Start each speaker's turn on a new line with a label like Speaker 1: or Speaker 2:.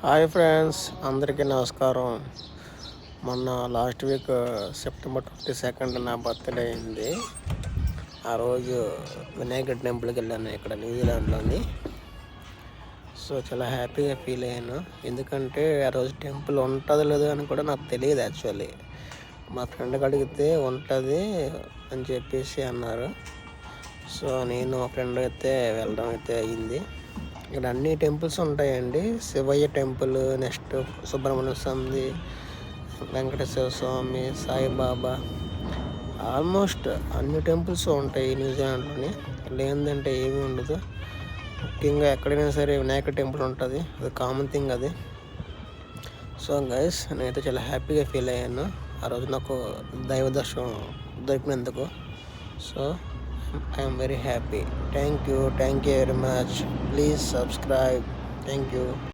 Speaker 1: Hi friends, అందరికీ నమస్కారం. మొన్న లాస్ట్ వీక్ సెప్టెంబర్ 22 నా బర్త్డే అయింది. ఆ రోజు వినాయకుడి టెంపుల్కి వెళ్ళాను ఇక్కడ న్యూజిలాండ్లోని. సో చాలా హ్యాపీగా ఫీల్ అయ్యాను. ఎందుకంటే ఆ రోజు టెంపుల్ ఉంటుందో లేదో అని కూడా నాకు తెలియదు. యాక్చువల్లీ మా ఫ్రెండ్కి అడిగితే ఉంటుంది అని చెప్పేసి అన్నారు. సో నేను మా ఫ్రెండ్ అయితే వెళ్ళడం అయితే అయ్యింది. ఇక్కడ అన్ని టెంపుల్స్ ఉంటాయండి. శివయ్య టెంపుల్, నెక్స్ట్ సుబ్రహ్మణ్య స్వామి, వెంకటేశ్వర స్వామి, సాయిబాబా, ఆల్మోస్ట్ అన్ని టెంపుల్స్ ఉంటాయి న్యూజిలాండ్లోని. లేదంటే ఏమీ ఉండదు. ముఖ్యంగా ఎక్కడైనా సరే వినాయక టెంపుల్ ఉంటుంది, అది కామన్ థింగ్ అది. సో గైస్, నేనైతే చాలా హ్యాపీగా ఫీల్ అయ్యాను ఆ రోజు నాకు దైవ దర్శనం దొరికినందుకు. So I'm very happy. Thank you very much. Please subscribe. Thank you.